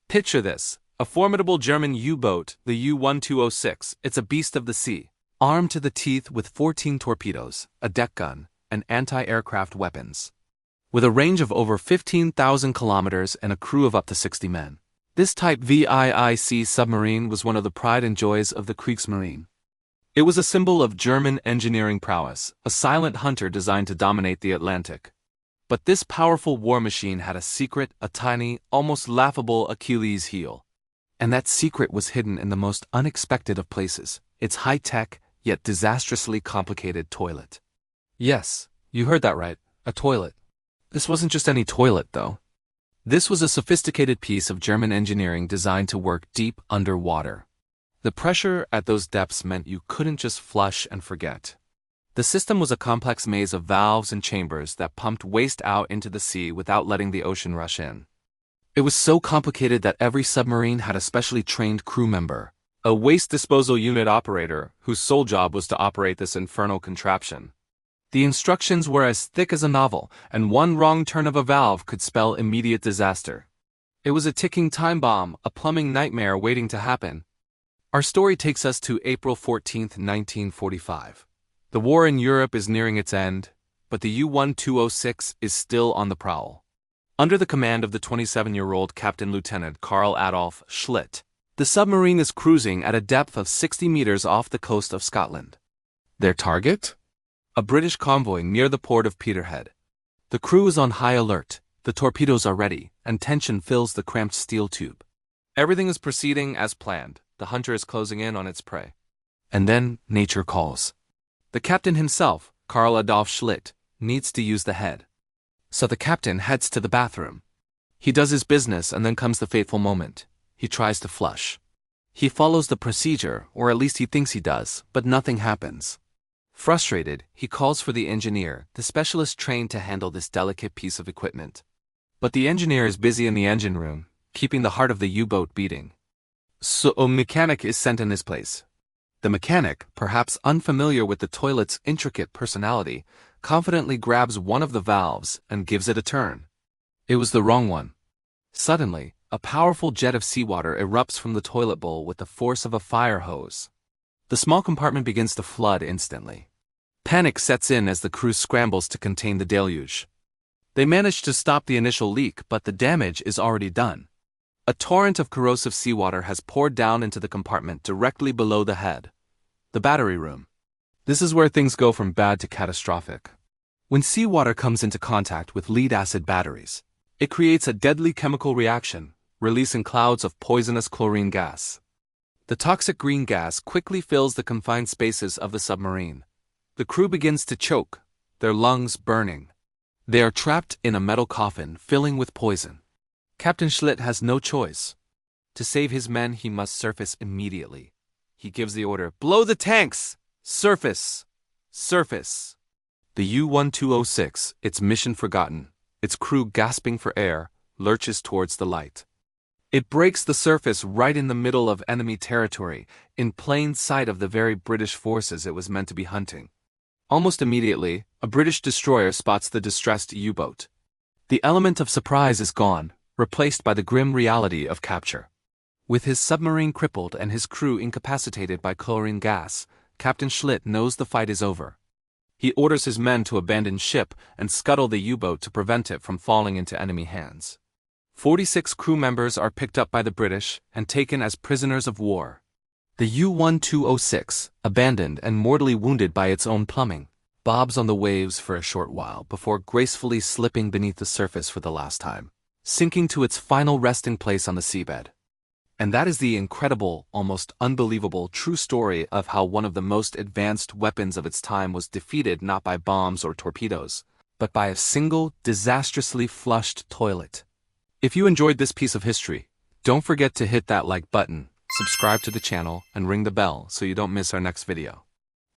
Picture this, a formidable German U-boat, the U-1206, it's a beast of the sea, armed to the teeth with 14 torpedoes, a deck gun, and anti-aircraft weapons. With a range of over 15,000 kilometers and a crew of up to 60 men. This Type VIIC submarine was one of the pride and joys of the Kriegsmarine. It was a symbol of German engineering prowess, a silent hunter designed to dominate the Atlantic. But this powerful war machine had a secret, a tiny, almost laughable Achilles heel. And that secret was hidden in the most unexpected of places, its high-tech, yet disastrously complicated toilet. Yes, you heard that right, a toilet. This wasn't just any toilet, though. This was a sophisticated piece of German engineering designed to work deep underwater. The pressure at those depths meant you couldn't just flush and forget. The system was a complex maze of valves and chambers that pumped waste out into the sea without letting the ocean rush in. It was so complicated that every submarine had a specially trained crew member, a waste disposal unit operator, whose sole job was to operate this infernal contraption. The instructions were as thick as a novel, and one wrong turn of a valve could spell immediate disaster. It was a ticking time bomb, a plumbing nightmare waiting to happen. Our story takes us to April 14, 1945. The war in Europe is nearing its end, but the U-1206 is still on the prowl. Under the command of the 27-year-old Captain Lieutenant Karl Adolf Schlitt, the submarine is cruising at a depth of 60 meters off the coast of Scotland. Their target? A British convoy near the port of Peterhead. The crew is on high alert, the torpedoes are ready, and tension fills the cramped steel tube. Everything is proceeding as planned, the hunter is closing in on its prey. And then nature calls. The captain himself, Karl Adolf Schlitt, needs to use the head. So the captain heads to the bathroom. He does his business and then comes the fateful moment. He tries to flush. He follows the procedure, or at least he thinks he does, but nothing happens. Frustrated, he calls for the engineer, the specialist trained to handle this delicate piece of equipment. But the engineer is busy in the engine room, keeping the heart of the U-boat beating. So a mechanic is sent in his place. The mechanic, perhaps unfamiliar with the toilet's intricate personality, confidently grabs one of the valves and gives it a turn. It was the wrong one. Suddenly, a powerful jet of seawater erupts from the toilet bowl with the force of a fire hose. The small compartment begins to flood instantly. Panic sets in as the crew scrambles to contain the deluge. They manage to stop the initial leak, but the damage is already done. A torrent of corrosive seawater has poured down into the compartment directly below the head. The battery room. This is where things go from bad to catastrophic. When seawater comes into contact with lead-acid batteries, it creates a deadly chemical reaction, releasing clouds of poisonous chlorine gas. The toxic green gas quickly fills the confined spaces of the submarine. The crew begins to choke, their lungs burning. They are trapped in a metal coffin filling with poison. Captain Schlitt has no choice. To save his men, he must surface immediately. He gives the order, "Blow the tanks! Surface! Surface!" The U-1206, its mission forgotten, its crew gasping for air, lurches towards the light. It breaks the surface right in the middle of enemy territory, in plain sight of the very British forces it was meant to be hunting. Almost immediately, a British destroyer spots the distressed U-boat. The element of surprise is gone, replaced by the grim reality of capture. With his submarine crippled and his crew incapacitated by chlorine gas, Captain Schlitt knows the fight is over. He orders his men to abandon ship and scuttle the U-boat to prevent it from falling into enemy hands. 46 crew members are picked up by the British and taken as prisoners of war. The U-1206, abandoned and mortally wounded by its own plumbing, bobs on the waves for a short while before gracefully slipping beneath the surface for the last time, sinking to its final resting place on the seabed. And that is the incredible, almost unbelievable true story of how one of the most advanced weapons of its time was defeated not by bombs or torpedoes, but by a single, disastrously flushed toilet. If you enjoyed this piece of history, don't forget to hit that like button, subscribe to the channel, and ring the bell so you don't miss our next video.